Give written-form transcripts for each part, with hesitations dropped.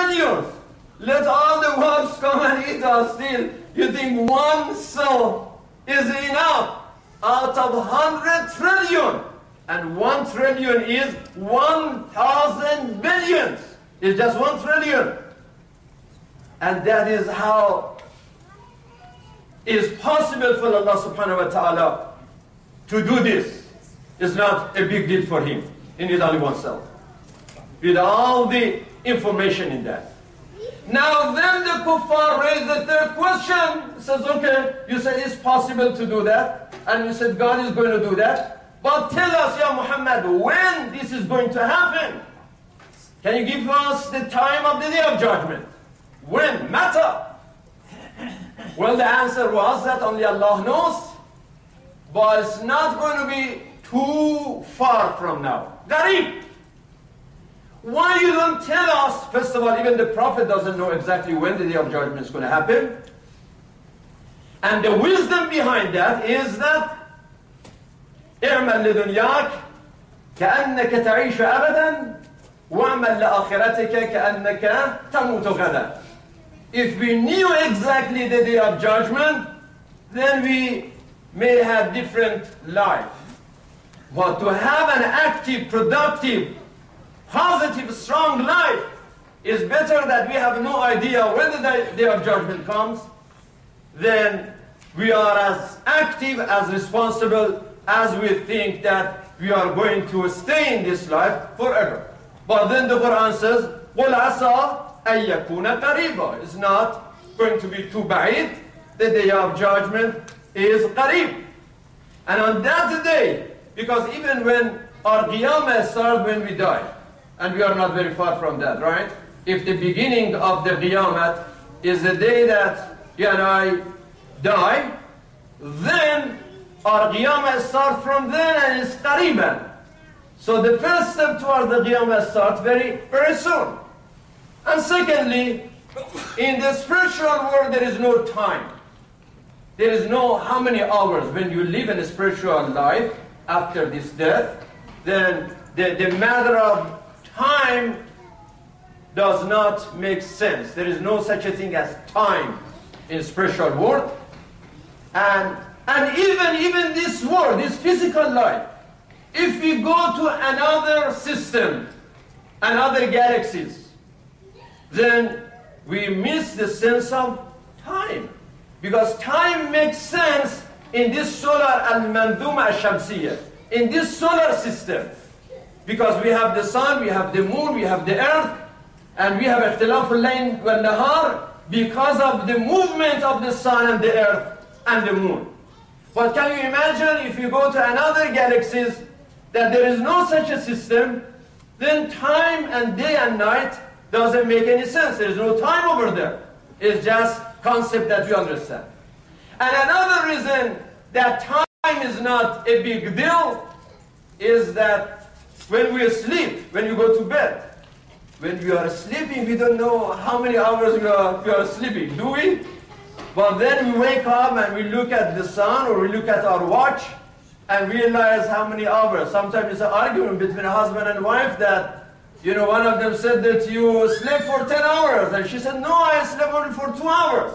trillions. Let all the worms come and eat us still. You think one cell is enough out of 100 trillion? And 1 trillion is 1,000 billions. It's just 1 trillion. And that is how it is possible for Allah subhanahu wa ta'ala to do this. It's not a big deal for him. He needs only one cell, with all the information in that. Now then the kuffar raised the third question. It says, okay, you said it's possible to do that, and you said God is going to do that, but tell us, Ya Muhammad, when this is going to happen. Can you give us the time of the Day of Judgment? When? Matter. Well, the answer was that only Allah knows, but it's not going to be too far from now. Garib. Why you don't tell us? First of all, even the Prophet doesn't know exactly when the Day of Judgment is going to happen. And the wisdom behind that is that اعمل لدنياك كأنك تعيش أبدا واعمل لآخرتك كأنك تموت غدا. If we knew exactly the Day of Judgment, then we may have different life. But to have an active, productive, positive, strong life is better that we have no idea when the Day of Judgment comes. Then we are as active, as responsible as we think that we are going to stay in this life forever. But then the Quran says, قُلْ عَسَىٰ أَن يَكُونَ قَرِيبًا. It's not going to be too bad. The Day of Judgment is qarib. And on that day, because even when our qiyamah starts when we die, and we are not very far from that, right? If the beginning of the qiyamah is the day that you and I die, then our qiyamah starts from then and it's qariban. So the first step towards the qiyamah starts very, very soon. And secondly, in the spiritual world there is no time. There is no how many hours when you live in a spiritual life after this death, then the matter of time does not make sense. There is no such a thing as time in spiritual world. And even this world, this physical life, if we go to another system, another galaxies, then we miss the sense of time. Because time makes sense in this solar al-manduma al-shamsiyya, in this solar system. Because we have the sun, we have the moon, we have the earth, and we have ikhtilaf al-layl wal-nahar because of the movement of the sun and the earth and the moon. But can you imagine if you go to another galaxies that there is no such a system, then time and day and night doesn't make any sense. There is no time over there. It's just concept that we understand. And another reason that time is not a big deal is that when we sleep, when you go to bed, when we are sleeping, we don't know how many hours we are sleeping, do we? But then we wake up and we look at the sun or we look at our watch and realize how many hours. Sometimes it's an argument between a husband and wife that, you know, one of them said that you slept for 10 hours. And she said, no, I slept only for 2 hours.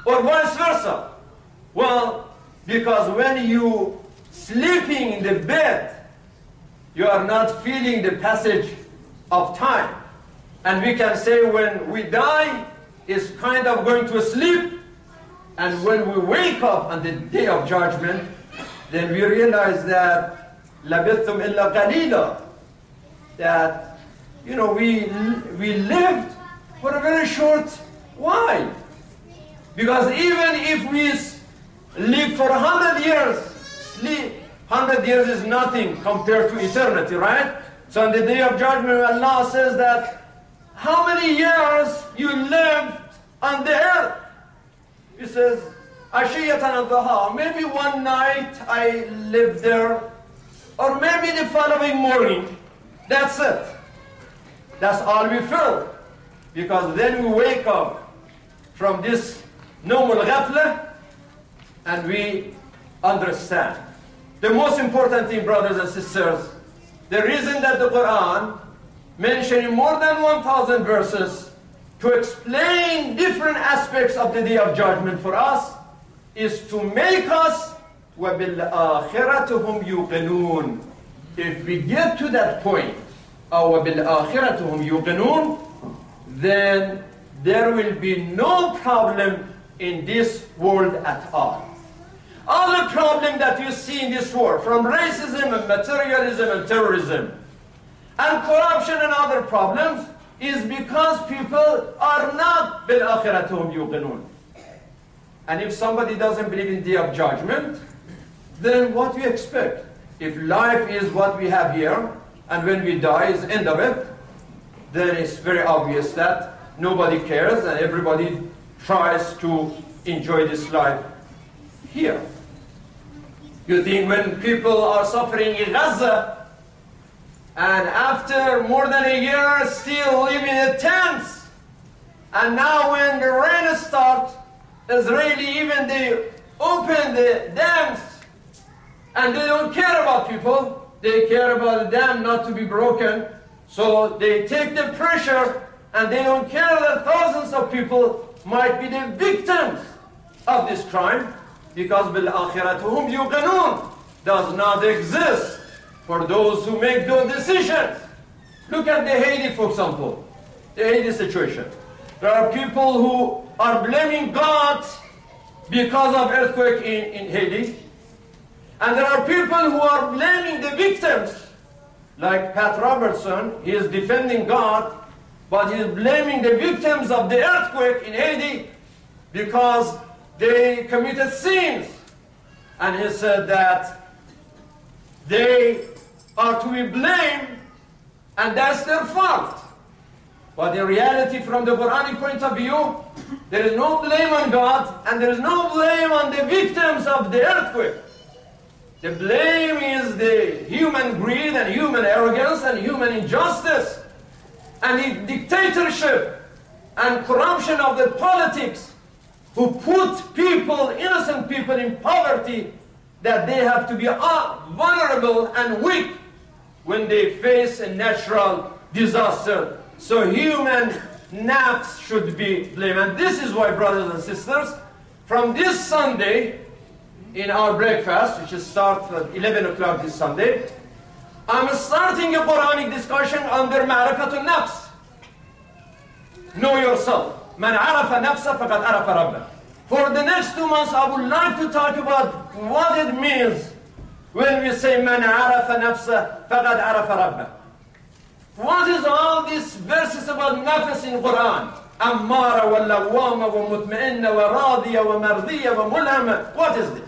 Or vice versa. Well, because when you sleeping in the bed, you are not feeling the passage of time. And we can say when we die, it's kind of going to sleep. And when we wake up on the Day of Judgment, then we realize that لَبِثْتُمْ إِلَّا قَلِيلًا, that, you know, we lived for a very short while. Because even if we live for 100 years, 100 years is nothing compared to eternity, right? So on the Day of Judgment, Allah says that, how many years you lived on the earth? He says, Ashiyatan al-Dhaha, maybe one night I lived there, or maybe the following morning. That's it. That's all we feel. Because then we wake up from this normal ghafla and we understand. The most important thing, brothers and sisters, the reason that the Quran mentioning more than 1,000 verses to explain different aspects of the Day of Judgment for us is to make us وَبِالْآخِرَةِ هُمْ يُوقِنُونَ. If we get to that point, وَبِالْآخِرَةِ هُمْ يُوقِنُونَ, then there will be no problem in this world at all. All the problem that you see in this world, from racism and materialism and terrorism, and corruption and other problems, is because people are not بِالْآخِرَةِ هُمْ يُوقِنُونَ. And if somebody doesn't believe in the Day of Judgment, then what do you expect? If life is what we have here, and when we die is the end of it, then it's very obvious that nobody cares and everybody tries to enjoy this life here. You think when people are suffering in Gaza, and after more than a year still living in tents, and now when the rain starts, Israeli even they open the dams, and they don't care about people, they care about the dam not to be broken, so they take the pressure, and they don't care that thousands of people might be the victims of this crime, because بِالْآخِرَةِ هُمْ يُوقِنُونَ does not exist for those who make those decisions. Look at the Haiti, for example, the Haiti situation. There are people who are blaming God because of earthquake in Haiti, and there are people who are blaming the victims, like Pat Robertson. He is defending God, but he is blaming the victims of the earthquake in Haiti because they committed sins. And he said that they are to be blamed, and that's their fault. But in reality, from the Quranic point of view, there is no blame on God, and there is no blame on the victims of the earthquake. The blame is the human greed and human arrogance and human injustice and the dictatorship and corruption of the politics, who put people, innocent people, in poverty, that they have to be vulnerable and weak when they face a natural disaster. So human nafs should be blamed. And this is why, brothers and sisters, from this Sunday, in our breakfast, which starts at 11 o'clock this Sunday, I'm starting a Quranic discussion under Ma'rifatul Nafs. Know yourself. Man arafa nafsa faqad arafa rabbah. For the next 2 months, I would like to talk about what it means when we say Man arafa nafsa faqad arafa rabbah. What is all these verses about nafs in Quran? Ammara wa lawwama wa mutma'inna wa radiya wa mardiya wa mulhama. What is this?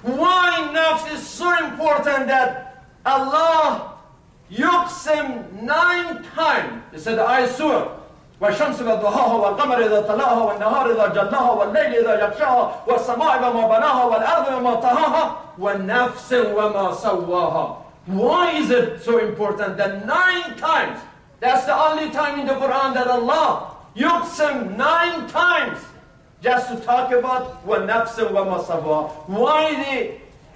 Why nafs is so important that Allah yuqsim 9 times? He said, I swear, وَالشَّمْسِ وَالضُّحَاهَا وَالْقَمَرِ إِذَا طَلَعَهَا وَالنَّهَارِ إِذَا جَلَّاهَا وَاللَّيْلِ إِذَا يَغْشَاهَا وَالسَّمَاءِ وَمَا بَنَاهَا وَالْأَرْضِ وَمَا طَحَاهَا وَالنَّفْسِ وَمَا سَوَّاهَا. Why is it so important that 9 times? That's the only time in the Quran that Allah yuqsim 9 times just to talk about وَالنَّفْسِ وَمَا سَوَّاهَا. Why the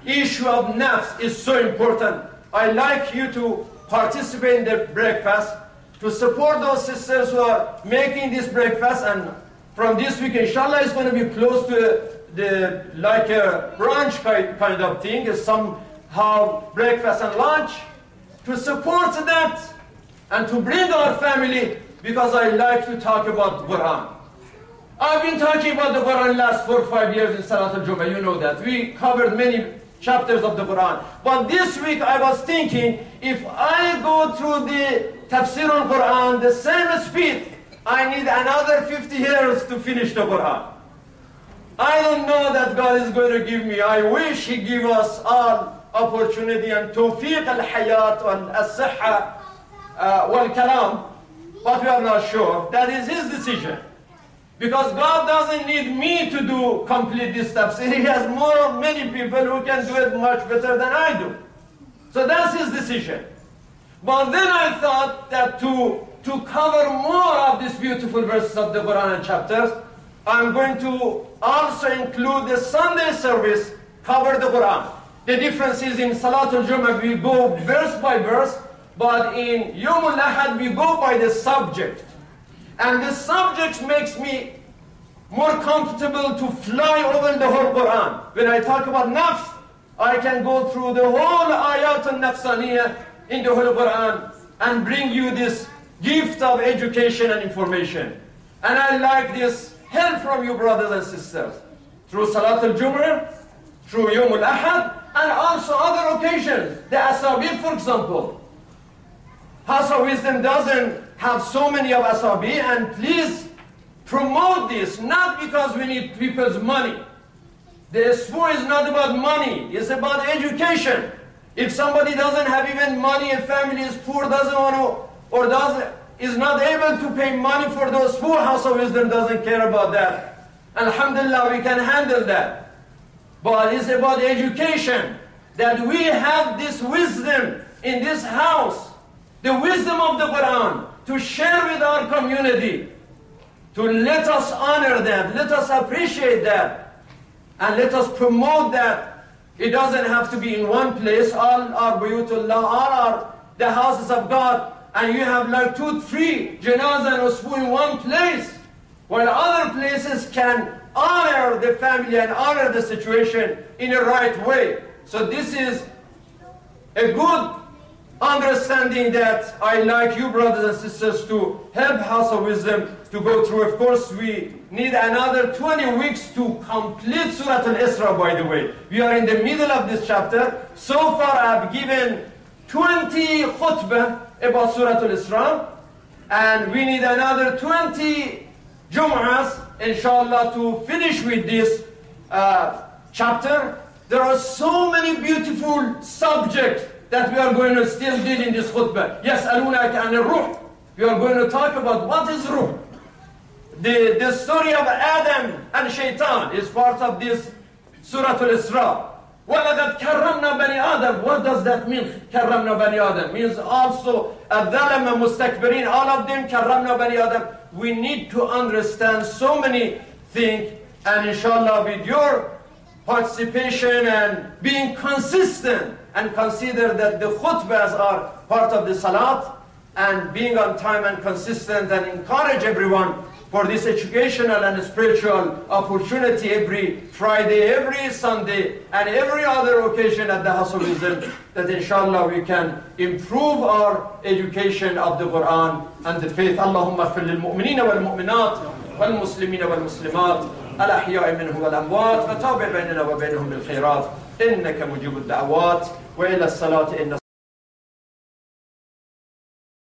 issue of nafs is so important. I'd like you to participate in the breakfast, to support those sisters who are making this breakfast, and from this week, inshallah, it's going to be close to the like a brunch kind of thing, somehow breakfast and lunch, to support that and to bring our family, because I like to talk about Quran. I've been talking about the Quran last 4 or 5 years in Salat al-Jum'ah, you know that. We covered many chapters of the Quran. But this week I was thinking, if I go through the Tafsir al-Quran the same speed, I need another 50 years to finish the Quran. I don't know that God is going to give me. I wish He give us all opportunity and tawfiq al-hayat wal-as-sihha wal-kalam, but we are not sure. That is His decision. Because God doesn't need me to do complete this tafsir. He has many people who can do it much better than I do. So that's His decision. But then I thought that to cover more of these beautiful verses of the Quran and chapters, I'm going to also include the Sunday service, cover the Quran. The difference is in Salat al-Jum'ah we go verse by verse, but in Yawm al-Ahad we go by the subject. And this subject makes me more comfortable to fly over the whole Quran. When I talk about nafs, I can go through the whole ayat al-nafsaniyah in the whole Quran and bring you this gift of education and information. And I like this help from you, brothers and sisters, through Salat al-Jum'ah, through Yawm al-Ahad, and also other occasions. The Asabi, for example. House of Wisdom doesn't have so many of Asabi, and please promote this, not because we need people's money. The Esra'a is not about money, it's about education. If somebody doesn't have even money, a family is poor, doesn't want to, or is not able to pay money for those poor, House of Wisdom doesn't care about that. Alhamdulillah, we can handle that. But it's about education, that we have this wisdom in this house, the wisdom of the Quran, to share with our community, to let us honor that, let us appreciate that, and let us promote that. It doesn't have to be in one place. All our buyutullah, all the houses of God, and you have like 2, 3 janazah and usbu in one place, while other places can honor the family and honor the situation in a right way. So this is a good understanding that I like you, brothers and sisters, to help House of Wisdom to go through. Of course, we need another 20 weeks to complete Surah Al-Esra'a, by the way. We are in the middle of this chapter. So far, I've given 20 khutbah about Surah Al-Esra'a, and we need another 20 Jum'ahs, inshallah, to finish with this chapter. There are so many beautiful subjects that we are going to still deal in this khutbah. Yes, alunaka an ruh. We are going to talk about what is ruh. The story of Adam and Shaitan is part of this Surah Al-Esra'a. وَلَقَدْ كَرَّمْنَا بَنِي آدَمَ. What does that mean? كَرَّمْنَا بَنِي آدَمَ means also الظَّلَمَ مُسْتَكْبِرِينَ. All of them كَرَّمْنَا بَنِي آدَمَ. We need to understand so many things, and inshallah with your participation and being consistent, and consider that the khutbahs are part of the salat, and being on time and consistent, and encourage everyone for this educational and spiritual opportunity every Friday, every Sunday, and every other occasion at the House of Wisdom, that inshallah we can improve our education of the Quran and the faith. Allahumma ighfir lil mu'minina wal mu'minat wal muslimina wal muslimat al-ahya'i minhum wal amwat wa tabi' bainana wa bainahum bil khairat innaka mujibud da'awat wa ila as-salati inna